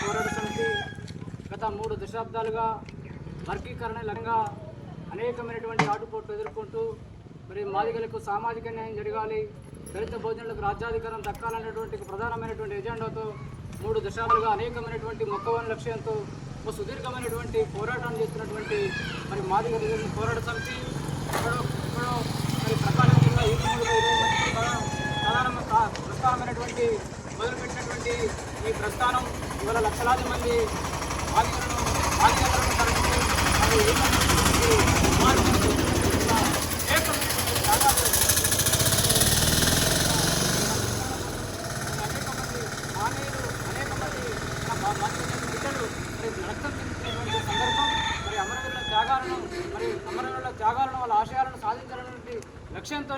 పోరాట సమితి గత 3 దశాబ్దాలుగా వర్గీకరణ లక్ష్యంగా అనేకమైనటువంటి ఆటుపోట్లు ఎదుర్కొంటూ మరి మాదిగలకు సామాజిక న్యాయం జరగాలి, దళిత భోజనాలకు రాజ్యాధికారం దక్కాలనేటువంటి ప్రధానమైనటువంటి ఎజెండాతో 3 దశాబ్దాలుగా అనేకమైనటువంటి మొక్కవని లక్ష్యంతో ఒక సుదీర్ఘమైనటువంటి పోరాటాన్ని చేస్తున్నటువంటి మరి మాదిగ పోరాట సమితి ఎక్కడో మరి ప్రకాశం జిల్లా ప్రస్థానమైనటువంటి మొదలుపెట్టినటువంటి ఈ ప్రస్థానం ఇవాళ లక్షలాది మంది మాదిగలను తరలించి బిడ్డలు రక్తం చెందుతున్నటువంటి సందర్భం. మరి అమరవీరుల త్యాగాలను వాళ్ళ ఆశయాలను సాధించాలనేటువంటి లక్ష్యంతో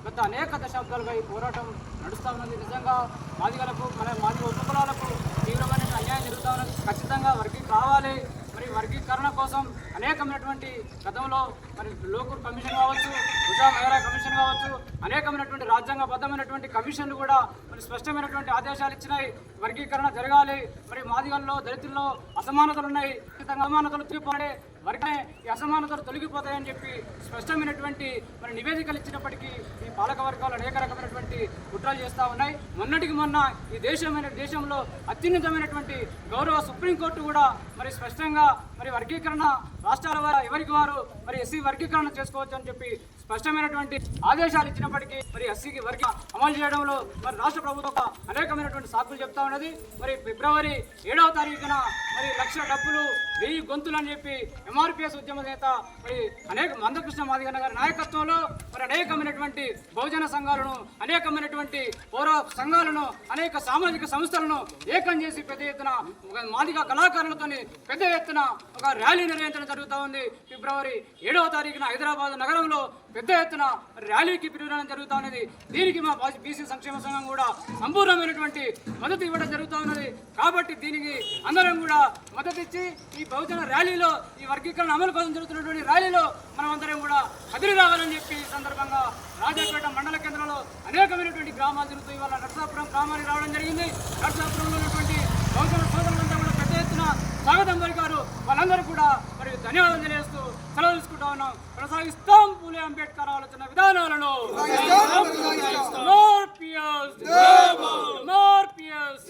గత అనేక దశాబ్దాలుగా ఈ పోరాటం నడుస్తూ ఉన్నది. నిజంగా మాదిగలకు మన మాదిగ ఉపకులాలకు తీవ్రమైన అన్యాయం జరుగుతూ ఉన్నది. ఖచ్చితంగా కావాలి. మరి వర్గీకరణ కోసం అనేకమైనటువంటి గతంలో మరి లోకూర్ కమిషన్ కావచ్చు, ఉషా మెహ్రా కమిషన్ కావచ్చు, అనేకమైనటువంటి రాజ్యాంగబద్ధమైనటువంటి కమిషన్లు కూడా మరి స్పష్టమైనటువంటి ఆదేశాలు ఇచ్చినాయి. వర్గీకరణ జరగాలి. మరి మాదిగల్లో దళితుల్లో అసమానతలు ఉన్నాయి, అసమానతలు తీర్పుడే వర్గమే ఈ అసమానతలు తొలగిపోతాయని చెప్పి స్పష్టమైనటువంటి మరి నివేదికలు ఇచ్చినప్పటికీ ఈ పాలక వర్గాలు అనేక రకమైనటువంటి కుట్రలు చేస్తూ ఉన్నాయి. మొన్నటికి మొన్న ఈ దేశంలో అత్యున్నతమైనటువంటి గౌరవ సుప్రీంకోర్టు కూడా మరి స్పష్టంగా మరి వర్గీకరణ రాష్ట్రాల వారు ఎవరికి వారు మరి ఎస్సీ వర్గీకరణ చేసుకోవచ్చు అని చెప్పి స్పష్టమైనటువంటి ఆదేశాలు ఇచ్చినప్పటికీ మరి ఎస్సీకి వర్గ అమలు చేయడంలో మరి రాష్ట్ర ప్రభుత్వం అనేకమైనటువంటి సాకులు చెప్తా ఉన్నది. మరి ఫిబ్రవరి 7వ తారీఖున మరి 1,00,000 డబ్బులు 1000 గొంతులు అని చెప్పి ఎంఆర్పిఎస్ ఉద్యమ నేత మరి మందకృష్ణ మాదిగన్న గారి నాయకత్వంలో మరి అనేకమైనటువంటి బహుజన సంఘాలను, అనేకమైనటువంటి పౌర సంఘాలను, అనేక సామాజిక సంస్థలను ఏకం చేసి పెద్ద ఎత్తున మాదిగ కళాకారులతో పెద్ద ఎత్తున ఒక ర్యాలీ నిర్వహించడం జరుగుతూ ఉంది. ఫిబ్రవరి 7వ తారీఖున హైదరాబాద్ నగరంలో పెద్ద ఎత్తున ర్యాలీకి పిలువడం జరుగుతూ ఉన్నది. దీనికి మా బీసీ సంక్షేమ సంఘం కూడా సంపూర్ణమైనటువంటి మద్దతు ఇవ్వడం జరుగుతూ ఉన్నది. కాబట్టి దీనికి అందరం కూడా మద్దతు ఇచ్చి ఈ బహుజన ర్యాలీలో ఈ వర్గీకరణ అమలు కోసం జరుగుతున్నటువంటి ర్యాలీలో మనం అందరం కూడా కదిలి రావాలని చెప్పి ఈ సందర్భంగా రాజాపేట మండల కేంద్రంలో అనేకమైనటువంటి గ్రామాలు తిరుగుతూ ఇవాళ నర్సాపురం గ్రామానికి రావడం జరిగింది. నర్సాపురంలో ఉన్నటువంటి బహుజన సోదరులంతా కూడా పెద్ద ఎత్తున స్వాగతం పలికారు. వాళ్ళందరూ కూడా మరి ధన్యవాదాలు తెలియజేస్తూ సెలవు తీసుకుంటా ఉన్నాం. కొనసాగిస్తాం పూలే అంబేద్కర్ ఆలోచన విధానాలను. More peers.